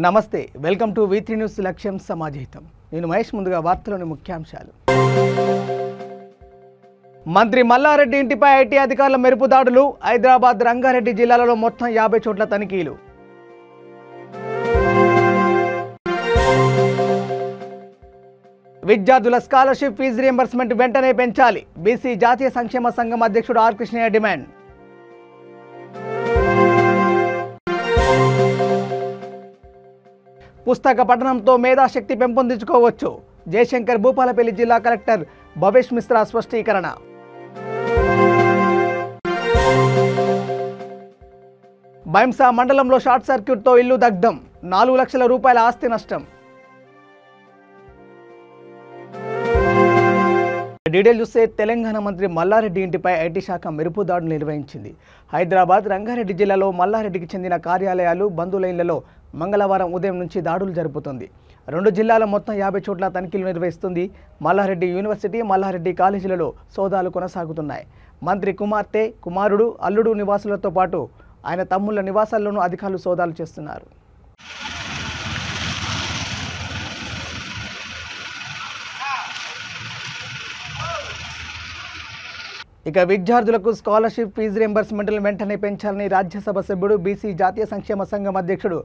నమస్తే welcome to V3 news లక్ష్యం సమాజహితం నేను మహేష్ ముందుగా వార్తలోని ముఖ్యాంశాలు మంత్రి మల్లారెడ్డి ఇంటిపై ఐటీ అధికారుల మెరుపు దాడులు హైదరాబాద్ రంగారెడ్డి జిల్లాలలో మొత్తం 50 చోట్ల తనిఖీలు విద్యార్థుల స్కాలర్షిప్ ఫీజు రియంబర్స్మెంట్ వెంటనే పెంచాలి బీసీ జాతీయ సంక్షేమ సంఘం అధ్యక్షుడు ఆర్ కృష్ణయ్య డిమాండ్ పుస్తక పఠనంతో మేధాశక్తి పెంపొందించుకోవచ్చు జయశంకర్ భూపాలపల్లి జిల్లా కలెక్టర్ భవేష్ మిశ్రా స్పష్టీకరణ బైంసా మండలంలో షార్ట్ సర్క్యూట్తో ఇల్లు దగ్ధం 4 లక్షల రూపాయల ఆస్తి నష్టం డీటెయిల్ చూస్తే తెలంగాణ మంత్రి మల్లారెడ్డి ఇంటిపై ఐటీ శాఖ మెరుపు దాడులు నిర్వహించింది హైదరాబాద్ రంగారెడ్డి జిల్లాలో మల్లారెడ్డికి చెందిన కార్యాలయాలు బంధువుల మంగళవారం ఉదయం నుంచి దాడులు జరుపుతుంది 2 జిల్లాల మొత్తం 50 చోట్ల తనిఖీలు నిర్వహిస్తుంది మల్లారెడ్డి యూనివర్సిటీ మల్లారెడ్డి కాలేజీలలో సోదాలు కొనసాగుతున్నాయి మంత్రి కుమార్తె కుమారుడు అల్లుడు నివాసులతో పాటు ఆయన తమ్ముళ్ల నివాసాల్లోనూ అధికారులు సోదాలు చేస్తున్నారు ఇక విద్యార్థులకు స్కాలర్షిప్ ఫీజు రియంబర్స్మెంట్లను వెంటనే పెంచాలని రాజ్యసభ సభ్యుడు బీసీ జాతీయ సంక్షేమ సంఘం అధ్యక్షుడు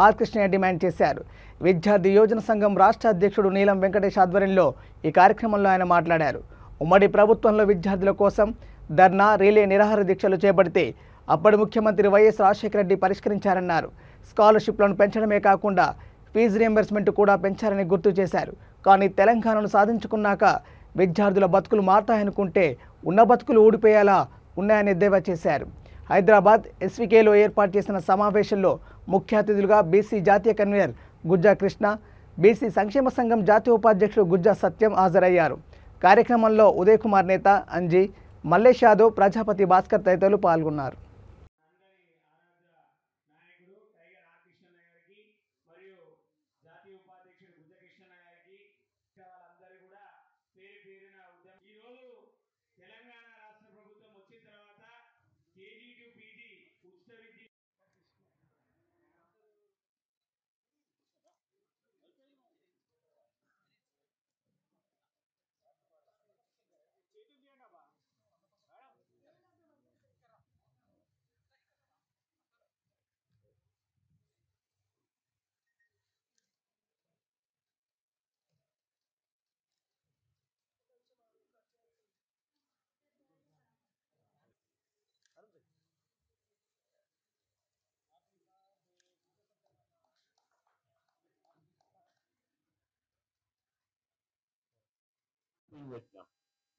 ఆర్ కృష్ణయ్య డిమాండ్ చేశారు విద్యార్థి యోజన సంఘం రాష్ట్ర అధ్యక్షుడు నీలం వెంకటేష్ ఆధ్వర్యంలో ఈ కార్యక్రమంలో ఆయన మాట్లాడారు ఉమ్మడి ప్రభుత్వంలో విద్యార్థుల కోసం ధర్నా రిలే నిరాహార దీక్షలు చేపడితే అప్పటి ముఖ్యమంత్రి వైఎస్ రాజశేఖర రెడ్డి పరిష్కరించారన్నారు స్కాలర్షిప్లను పెంచడమే కాకుండా ఫీజు రియంబర్స్మెంట్ కూడా పెంచారని గుర్తు చేశారు కానీ తెలంగాణను సాధించుకున్నాక విద్యార్థుల బతుకులు మారతాయనుకుంటే ఉన్న బతుకులు ఊడిపోయేలా ఉన్నాయని ఎద్దేవా చేశారు హైదరాబాద్ ఎస్వికేలో ఏర్పాటు చేసిన సమావేశంలో ముఖ్య అతిథులుగా బీసీ జాతీయ కన్వీనర్ గుజ్జా కృష్ణ బీసీ సంక్షేమ సంఘం జాతీయ ఉపాధ్యక్షుడు గుజ్జా సత్యం హాజరయ్యారు కార్యక్రమంలో ఉదయ్ కుమార్ నేత అంజీ మల్లేష్ యాదవ్ ప్రజాపతి భాస్కర్ తదితరులు పాల్గొన్నారు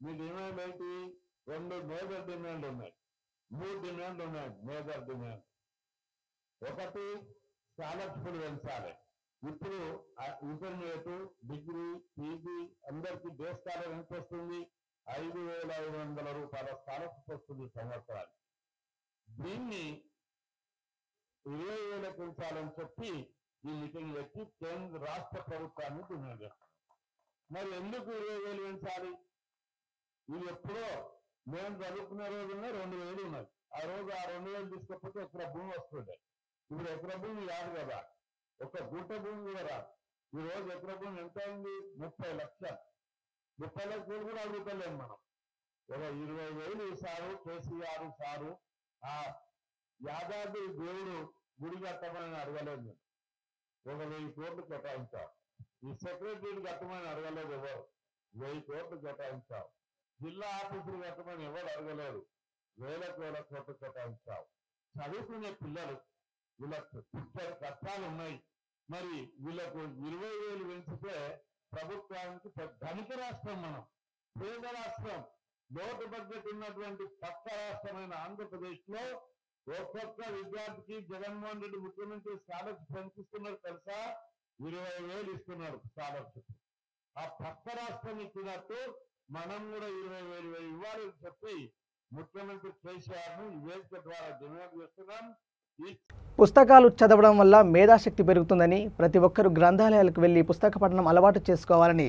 మీ డిమాండ్ ఏంటి 2 మేజర్ డిమాండ్ ఉన్నాయి 3 డిమాండ్ ఉన్నాయి మేజర్ డిమాండ్ ఒకటి స్కాలర్షిప్లు పెంచాలి ఇప్పుడు ఇంటర్మీడియట్ డిగ్రీ పీజీ అందరికీ డే స్కాలర్ ఎంత వస్తుంది 5,500 రూపాయల స్కాలర్షిప్ వస్తుంది సంవత్సరానికి దీన్ని 20,000 పెంచాలని చెప్పి ఈ మీటింగ్ పెట్టి కేంద్ర రాష్ట్ర ప్రభుత్వాన్ని డిమాండ్ చేస్తాం మరి ఎందుకు 20,000 పెంచాలి ఇది ఎప్పుడో మేము చదువుకునే రోజునే 2,000 ఉన్నది ఆ రోజు ఆ 2,000 తీసుకపోతే ఎకరా భూమి వస్తుండే ఇప్పుడు ఎకరా భూమి కాదు కదా ఒక గుట్ట భూమి కూడా రాదు ఈ రోజు ఎకరా భూమి ఎంత అయింది 30 లక్షలు 30 లక్షలు కూడా అడుగుతలేము మనం ఒక 20,000 ఇస్తారు కేసీఆర్ సారు ఆ యాదాద్రి దేవుడు గుడి కట్టమని అడగలేదు నేను 1,000 కోట్లు కేటాయించారు ఈ సెక్రటరీని కట్టమని అడగలేదు ఎవరు 1,000 కోట్లు కేటాయించావు జిల్లా ఆఫీసులు కట్టమని ఎవరు అడగలేదు 1,000 కోట్లు కేటాయించావు చదువుకునే పిల్లలు వీళ్ళకు కష్టాలు ఉన్నాయి మరి వీళ్ళకు 20,000 పెంచితే ప్రభుత్వానికి ధనిక రాష్ట్రం మనం పేద రాష్ట్రం లోటు బడ్జెట్ ఉన్నటువంటి పక్క రాష్ట్రమైన ఆంధ్రప్రదేశ్ లో ఒక్కొక్క విద్యార్థికి జగన్మోహన్ రెడ్డి ముఖ్యమంత్రి స్కాలర్షిప్ పెంచిస్తున్నారు తెలుసా 20,000 ఇస్తున్నారు స్కాలర్షిప్ ఆ పక్క రాష్ట్రం ఇచ్చినట్టు మనం కూడా 20,000 ఇవ్వాలని చెప్పి ముఖ్యమంత్రి కేసీఆర్ ను ఈ వేదిక ద్వారా డిమాండ్ చేస్తున్నాం పుస్తకాలు చదవడం వల్ల మేధాశక్తి పెరుగుతుందని ప్రతి ఒక్కరూ గ్రంథాలయాలకు వెళ్లి పుస్తక పఠనం అలవాటు చేసుకోవాలని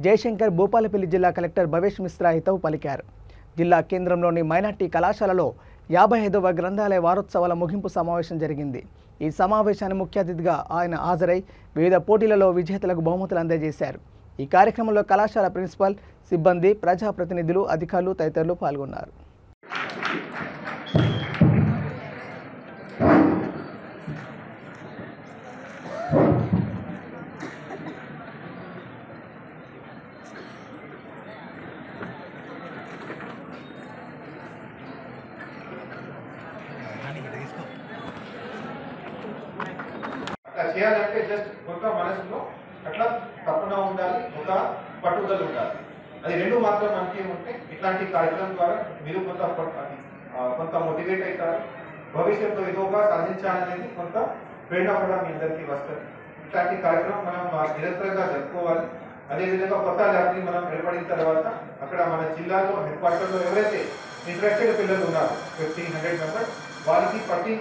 జయశంకర్ భూపాలపల్లి జిల్లా కలెక్టర్ భవేష్ మిశ్రా హితవు పలికారు జిల్లా కేంద్రంలోని మైనార్టీ కళాశాలలో 55వ గ్రంథాలయ వారోత్సవాల ముగింపు సమావేశం జరిగింది. ఈ సమావేశానికి ముఖ్య అతిథిగా ఆయన హాజరై వివిధ పోటీలలో విజేతలకు బహుమతులు అందజేశారు. ఈ కార్యక్రమంలో కళాశాల ప్రిన్సిపల్, సిబ్బంది, ప్రజాప్రతినిధులు, అధికారులు తదితరులు పాల్గొన్నారు. అట్లా చేయాలంటే జస్ట్ ఒక మనసులో అట్లా తప్పన ఉండాలి, ఒక పట్టుదల ఉండాలి. అది రెండు మాత్రం మనకి ఉంటే ఇట్లాంటి కార్యక్రమం ద్వారా మీరు కొంత మోటివేట్ అవుతారు. భవిష్యత్తులో ఏదో ఒక సాధించాలనేది కొంత ప్రేరణ కూడా మీ అందరికీ వస్తుంది. ఇట్లాంటి కార్యక్రమం మనం నిరంతరంగా జరుపుకోవాలి. అదేవిధంగా కొత్త ల్యాబ్ని మనం ఏర్పడిన తర్వాత అక్కడ మన జిల్లాలో హెడ్ క్వార్టర్లో ఎవరైతే ఇంట్రెస్టెడ్ పిల్లలు ఉన్నారు 1500 మెంబర్స్, వాళ్ళకి పట్టి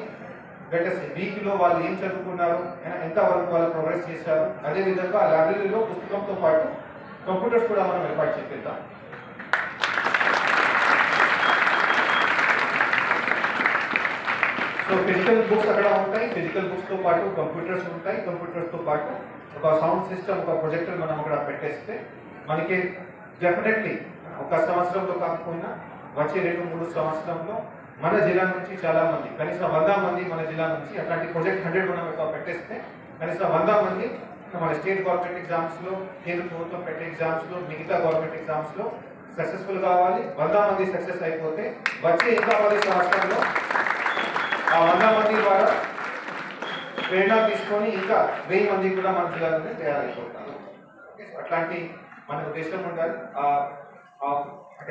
వీక్లో వాళ్ళు ఏం చదువుకున్నారు, ఎంతవరకు వాళ్ళు ప్రోగ్రెస్ చేశారు, అదేవిధంగా ఆ లైబ్రరీలో పుస్తకంతో పాటు కంప్యూటర్స్ కూడా మనం ఏర్పాటు చేపిద్దాం. సో ఫిజికల్ బుక్స్ అక్కడ ఉంటాయి, ఫిజికల్ బుక్స్తో పాటు కంప్యూటర్స్ ఉంటాయి, కంప్యూటర్స్తో పాటు ఒక సౌండ్ సిస్టమ్, ఒక ప్రొజెక్టర్ మనం అక్కడ పెట్టేస్తే మనకి డెఫినెట్లీ ఒక సంవత్సరంలో కాకపోయినా వచ్చే 2-3 సంవత్సరంలో మన జిల్లా నుంచి చాలా మంది, కనీసం 100 మంది మన జిల్లా నుంచి అట్లాంటి ప్రాజెక్ట్ 100 మనం పెట్టేస్తే కనీసం 100 మంది మన స్టేట్ గవర్నమెంట్ ఎగ్జామ్స్లో, కేంద్ర ప్రభుత్వం పెట్టే ఎగ్జామ్స్లో, మిగతా గవర్నమెంట్ ఎగ్జామ్స్లో సక్సెస్ఫుల్ కావాలి. 100 మంది సక్సెస్ అయిపోతే వచ్చే ఇంకా 10 సంవత్సరాల్లో ఆ 100 మంది ద్వారా ప్రేరణ తీసుకొని ఇంకా 1000 మంది కూడా మన జిల్లాలోనే తయారైపోతారు. అట్లాంటి మన ఉద్దేశం ఉండాలి.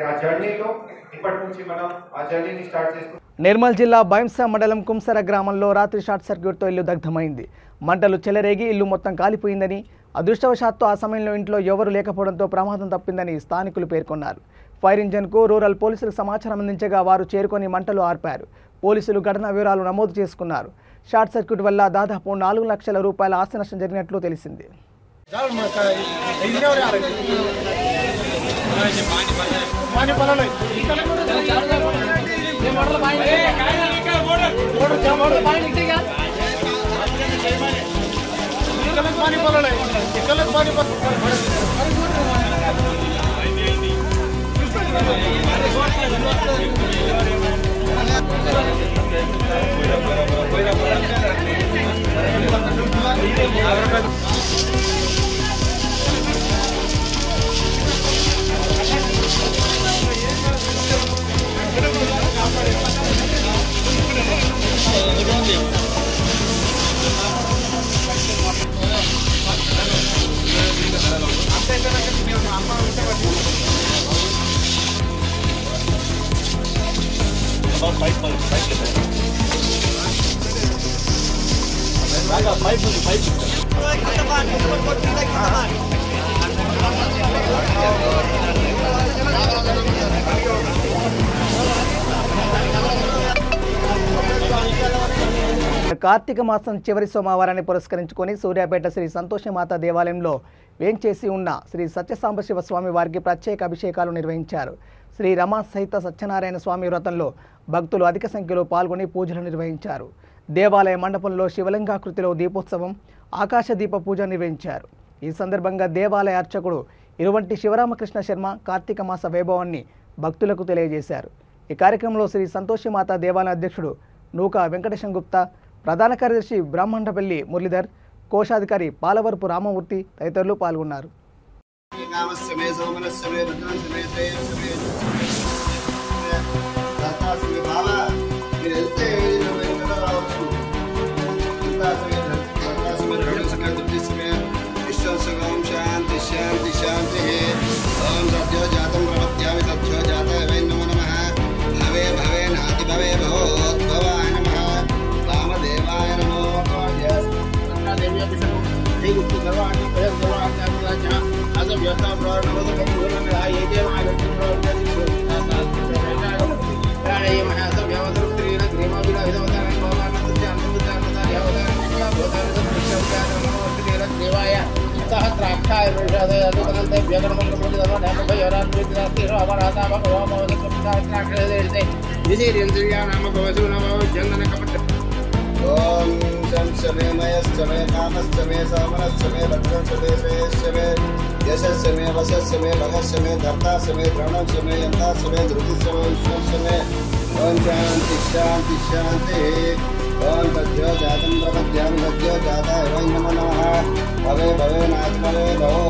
ఆ జర్నీలో ఇప్పటి నుంచి మనం ఆ జర్నీని స్టార్ట్ చేస్తాం. నిర్మల్ జిల్లా బైంసా మండలం కుంసర గ్రామంలో రాత్రి షార్ట్ సర్క్యూట్తో ఇల్లు దగ్ధమైంది. మంటలు చెలరేగి ఇల్లు మొత్తం కాలిపోయిందని, అదృష్టవశాత్తు ఆ సమయంలో ఇంట్లో ఎవరు లేకపోవడంతో ప్రమాదం తప్పిందని స్థానికులు పేర్కొన్నారు. ఫైర్ ఇంజన్కు రూరల్ పోలీసులకు సమాచారం అందించగా వారు చేరుకొని మంటలు ఆర్పారు. పోలీసులు ఘటన వివరాలు నమోదు చేసుకున్నారు. షార్ట్ సర్క్యూట్ వల్ల దాదాపు 4 లక్షల రూపాయల ఆస్తి నష్టం జరిగినట్లు తెలిసింది. కార్తీక మాసం చివరి సోమవారాన్ని పురస్కరించుకొని సూర్యాపేట శ్రీ సంతోషమాత దేవాలయంలో వేంచేసి ఉన్న శ్రీ సత్యసాంబశివ స్వామి వారికి ప్రత్యేక అభిషేకాలు నిర్వహించారు. శ్రీ రమా సహిత సత్యనారాయణ స్వామి వ్రతంలో భక్తులు అధిక సంఖ్యలో పాల్గొని పూజలు నిర్వహించారు. దేవాలయ మండపంలో శివలింగాకృతిలో దీపోత్సవం, ఆకాశ దీప పూజ నిర్వహించారు. ఈ సందర్భంగా దేవాలయ అర్చకుడు ఇరువంటి శివరామకృష్ణ శర్మ కార్తీక మాస వైభవాన్ని భక్తులకు తెలియజేశారు. ఈ కార్యక్రమంలో శ్రీ సంతోషమాత దేవాలయ అధ్యక్షుడు నూకా వెంకటేశం గుప్తా, ప్రధాన కార్యదర్శి బ్రాహ్మణపల్లి మురళీధర్, కోశాధికారి పాలవరపు రామమూర్తి తదితరులు పాల్గొన్నారు. ओम शमे मयश्चमे कामश्चमे सामनश्चमे भद्रश्चमे श्रेयश्चमे यशश्चमे वशश्चमे भगश्चमे धर्ताश्चमे द्रोणश्चमे यन्ताश्चमे धृतिश्चमे विश्वश्चमे ओम शांति शांति शांति ओम सद्यो जातं प्रपद्यामि सद्यो जाताय वै नमो नमः भवे भवे नात्मने भवो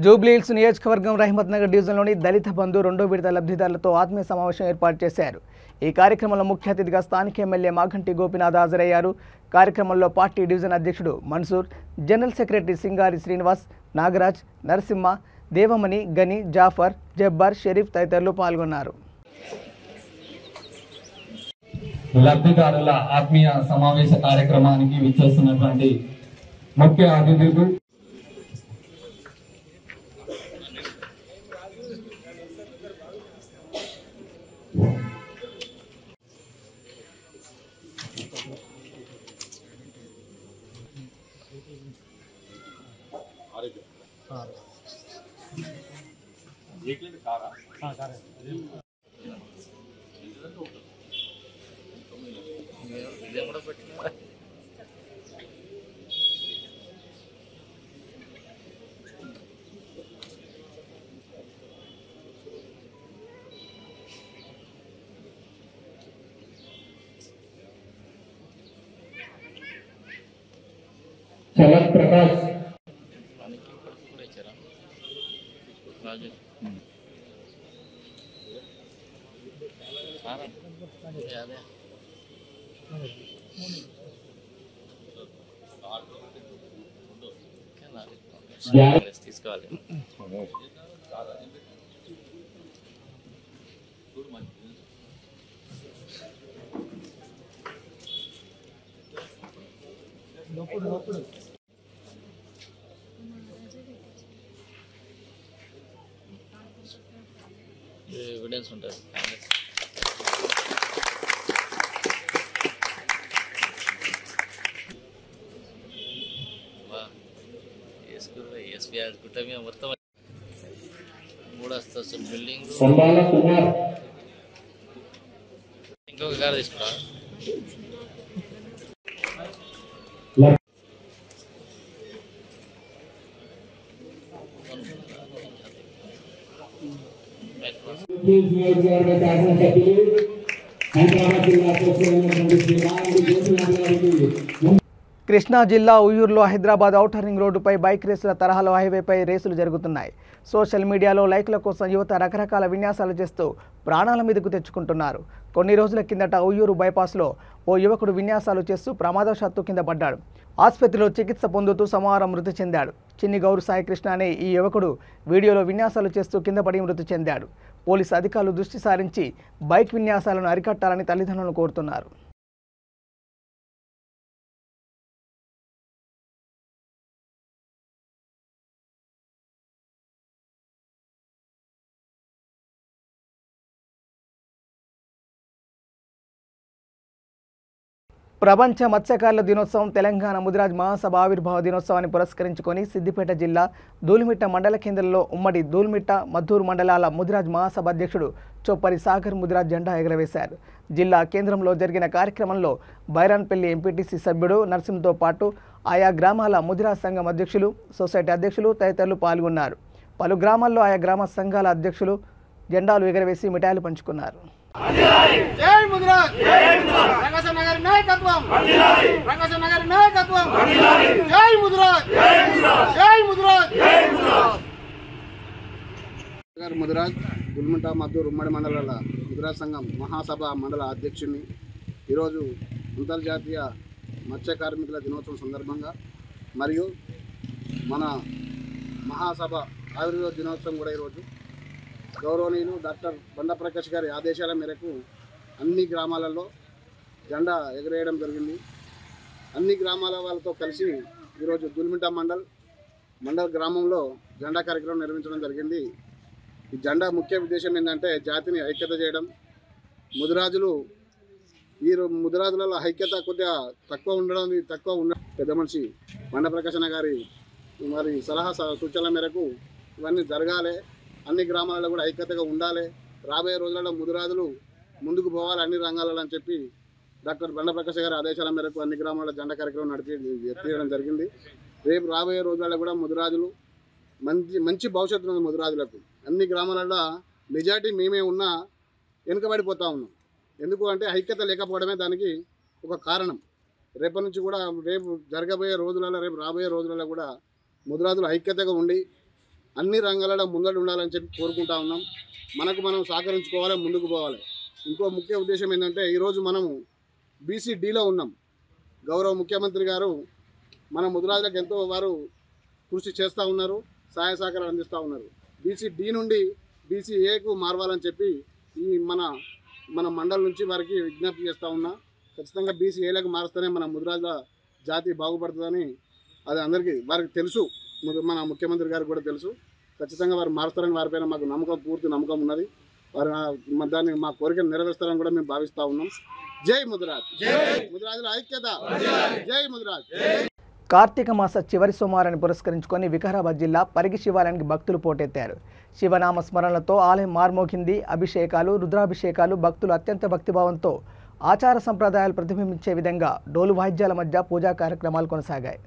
జూబ్లీహిల్స్ నియోజకవర్గం రహమత్ నగర్ డివిజన్లోని దళిత బంధు రెండో విడత లబ్ధిదారులతో ఆత్మీయ సమావేశం ఏర్పాటు చేశారు. ఈ కార్యక్రమంలో ముఖ్య అతిథిగా స్థానిక ఎమ్మెల్యే మాగంటి గోపీనాథ్ హాజరయ్యారు. కార్యక్రమంలో పార్టీ డివిజన్ అధ్యక్షుడు మన్సూర్, జనరల్ సెక్రటరీ సింగారి శ్రీనివాస్, నాగరాజ్, నరసింహ, దేవమణి, గని, జాఫర్, జబ్బర్, షరీఫ్ తదితరులు పాల్గొన్నారు. లబ్ధిదారుల ఆత్మీయ సమావేశ కార్యక్రమానికి విచ్చేస్తున్నటువంటి ముఖ్య అతిథులు చలత్ ప్రకాష్ తీసుకోవాలి. ఎవిడెన్స్ ఉంటుంది. ఎస్బీఐ గుట్ట మీద మొత్తం మూడొస్తా బిల్డింగ్. ఇంకొక కారు తీసుకురా. కృష్ణా జిల్లా ఉయ్యూరులో హైదరాబాద్ ఔటర్ రింగ్ రోడ్డుపై బైక్ రేసుల తరహాలో హైవేపై రేసులు జరుగుతున్నాయి. సోషల్ మీడియాలో లైక్ల కోసం యువత రకరకాల విన్యాసాలు చేస్తూ ప్రాణాల మీదకు తెచ్చుకుంటున్నారు. కొన్ని రోజుల కిందట ఉయ్యూరు బైపాస్లో ఓ యువకుడు విన్యాసాలు చేస్తూ ప్రమాదవశాత్తు కింద పడ్డాడు. ఆసుపత్రిలో చికిత్స పొందుతూ సోమవారం మృతి చెందాడు. చిన్ని గౌరు సాయి కృష్ణ అనే ఈ యువకుడు వీడియోలో విన్యాసాలు చేస్తూ కింద పడి మృతి చెందాడు. పోలీసు అధికారులు దృష్టి సారించి బైక్ విన్యాసాలను అరికట్టాలని తల్లిదండ్రులను కోరుతున్నారు. ప్రపంచ మత్స్యకారుల దినోత్సవం తెలంగాణ ముదిరాజ్ మహాసభ ఆవిర్భావ దినోత్సవాన్ని పురస్కరించుకొని సిద్దిపేట జిల్లా దూలిమిట్ట మండల కేంద్రంలో ఉమ్మడి దూలిమిట్ట మద్దూరు మండలాల ముదిరాజ్ మహాసభ అధ్యక్షుడు చొప్పరి సాగర్ ముదిరాజ్ జెండా ఎగరవేశారు. జిల్లా కేంద్రంలో జరిగిన కార్యక్రమంలో బైరాన్పల్లి ఎంపీటీసీ సభ్యుడు నర్సింతో పాటు ఆయా గ్రామాల ముదిరాజ్ సంఘం అధ్యక్షులు, సొసైటీ అధ్యక్షులు తదితరులు పాల్గొన్నారు. పలు గ్రామాల్లో ఆయా గ్రామ సంఘాల అధ్యక్షులు జెండాలు ఎగరవేసి మిఠాయిలు పంచుకున్నారు. జై ముదిరాజ్, రంగసం నగర్ నాయకత్వం, రంగసం నగర్ నాయకత్వం, జై ముదిరాజ్, జై ముదిరాజ్, జై ముదిరాజ్. ముదిరాజ్ దుల్మిట మద్దూరు ఉమ్మడి మండలాల ముదిరాజ్ సంఘం మహాసభ మండల అధ్యక్షుడిని. ఈరోజు అంతర్జాతీయ మత్స్య కార్మికుల దినోత్సవం సందర్భంగా మరియు మన మహాసభ ఆవిర్భావ దినోత్సవం కూడా ఈరోజు గౌరవనీయులు డాక్టర్ బండ ప్రకాష్ గారి ఆదేశాల మేరకు అన్ని గ్రామాలలో జెండా ఎగరేయడం జరిగింది. అన్ని గ్రామాల వాళ్ళతో కలిసి ఈరోజు దుల్మిట మండల్ గ్రామంలో జెండా కార్యక్రమం నిర్వహించడం జరిగింది. ఈ జెండా ముఖ్య ఉద్దేశం ఏంటంటే జాతిని ఐక్యత చేయడం. ముదిరాజులలో ఐక్యత కొద్దిగా తక్కువ ఉన్న పెద్ద మనిషి బండ ప్రకాశన గారి మరి సలహా సూచనల మేరకు ఇవన్నీ జరగాలి, అన్ని గ్రామాలలో కూడా ఐక్యతగా ఉండాలి, రాబోయే రోజులలో ముదిరాజులు ముందుకు పోవాలి అన్ని రంగాలలో అని చెప్పి డాక్టర్ బండ ప్రకాశ్ గారి ఆదేశాల మేరకు అన్ని గ్రామాల జెండా కార్యక్రమం తీయడం జరిగింది. రేపు రాబోయే రోజులలో కూడా ముదిరాజులు మంచి భవిష్యత్తు ఉంది. ముదిరాజులకు అన్ని గ్రామాలలో మెజార్టీ మేమే ఉన్నా వెనుకబడిపోతూ ఉన్నాం. ఎందుకు అంటే ఐక్యత లేకపోవడమే దానికి ఒక కారణం. రేపటి నుంచి కూడా రేపు రాబోయే రోజులలో కూడా ముదిరాజులు ఐక్యతగా ఉండి అన్ని రంగాలలో ముందడు ఉండాలని చెప్పి కోరుకుంటా ఉన్నాం. మనం సహకరించుకోవాలి, ముందుకు పోవాలి. ఇంకో ముఖ్య ఉద్దేశం ఏంటంటే ఈరోజు మనము BCDలో ఉన్నాం. గౌరవ ముఖ్యమంత్రి గారు మన ముదిరాజులకు ఎంతో వారు కృషి చేస్తూ ఉన్నారు, సహాయ సహకారాలు అందిస్తూ ఉన్నారు. BCD నుండి BCAకు మారవాలని చెప్పి ఈ మన మండలం నుంచి వారికి విజ్ఞప్తి చేస్తూ ఉన్నా. ఖచ్చితంగా BCAలకు మారుస్తేనే మన ముదిరాజుల జాతి బాగుపడుతుందని అది అందరికీ వారికి తెలుసు. మన ముఖ్యమంత్రి గారికి కూడా తెలుసు. ఖచ్చితంగా వారు మారుస్తారని వారిపైన మాకు పూర్తి నమ్మకం ఉన్నది. వారు దాన్ని మా కోరికలు నెరవేరుస్తారని కూడా మేము భావిస్తూ ఉన్నాం. జై ముదిరాజ్, ముదిరాజుల ఐక్యత, జై ముదిరాజ్. కార్తీక మాస చివరి సోమవారాన్ని పురస్కరించుకొని వికారాబాద్ జిల్లా పరిగి శివాలయానికి భక్తులు పోటెత్తారు. శివనామ స్మరణలతో ఆలయం మార్మోగింది. అభిషేకాలు, రుద్రాభిషేకాలు భక్తులు అత్యంత భక్తిభావంతో ఆచార సంప్రదాయాలు ప్రతిబింబించే విధంగా డోలు వాయిద్యాల మధ్య పూజా కార్యక్రమాలు కొనసాగాయి.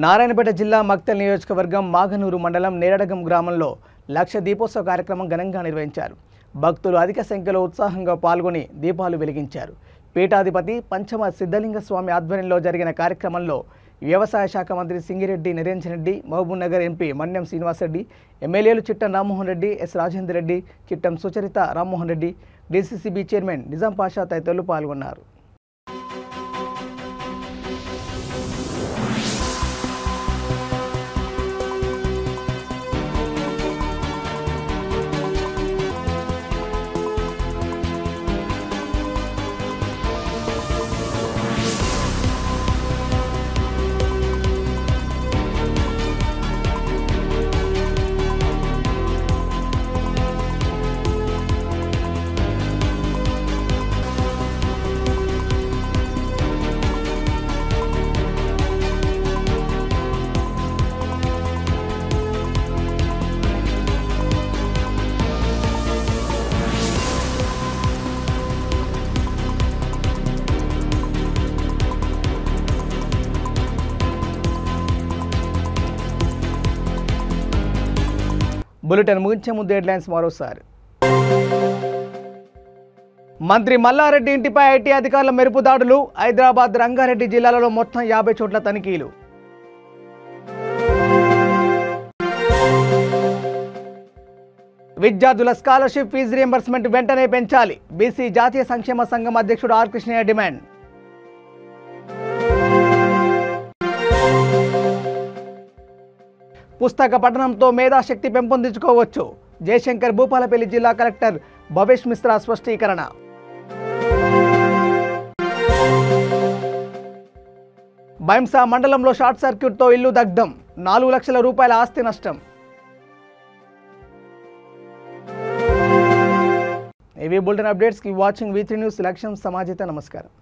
నారాయణపేట జిల్లా మక్తల్ నియోజకవర్గం మాగనూరు మండలం నేరడగం గ్రామంలో లక్ష దీపోత్సవ కార్యక్రమం ఘనంగా నిర్వహించారు. భక్తులు అధిక సంఖ్యలో ఉత్సాహంగా పాల్గొని దీపాలు వెలిగించారు. పీఠాధిపతి పంచమ సిద్ధలింగ స్వామి ఆధ్వర్యంలో జరిగిన కార్యక్రమంలో వ్యవసాయ శాఖ మంత్రి సింగిరెడ్డి నిరంజన్ రెడ్డి, మహబూబ్నగర్ ఎంపీ మన్యం శ్రీనివాసరెడ్డి, ఎమ్మెల్యేలు Chittem Rammohan Reddy, S Rajender Reddy, Chittem Sucharitha Rammohan Reddy, DCCB chairman Nizam Pasha తదితరులు పాల్గొన్నారు. బులెటిన్ ముగించే ముందు హెడ్లైన్స్ మరోసారి. మంత్రి మల్లారెడ్డి ఇంటిపై ఐటీ అధికారుల మెరుపు దాడులు. హైదరాబాద్, రంగారెడ్డి జిల్లాలలో మొత్తం 50 చోట్ల తనిఖీలు. విద్యార్థుల స్కాలర్షిప్ ఫీజు రియంబర్స్మెంట్ వెంటనే పెంచాలి. బీసీ జాతీయ సంక్షేమ సంఘం అధ్యక్షుడు ఆర్ కృష్ణయ్య డిమాండ్. పుస్తక పఠనంతో మేధాశక్తి పెంపొందించుకోవచ్చు. జయశంకర్ భూపాలపల్లి జిల్లా కలెక్టర్ భవేష్ మిశ్రా స్పష్టీకరణ. బైంసా మండలంలో షార్ట్ సర్క్యూట్తో ఇల్లు దగ్ధం. 4 లక్షల రూపాయల ఆస్తి నష్టం. ఇవి bulletin updates. Keep watching V3 news. లక్ష్యం సమాజిత. నమస్కారం.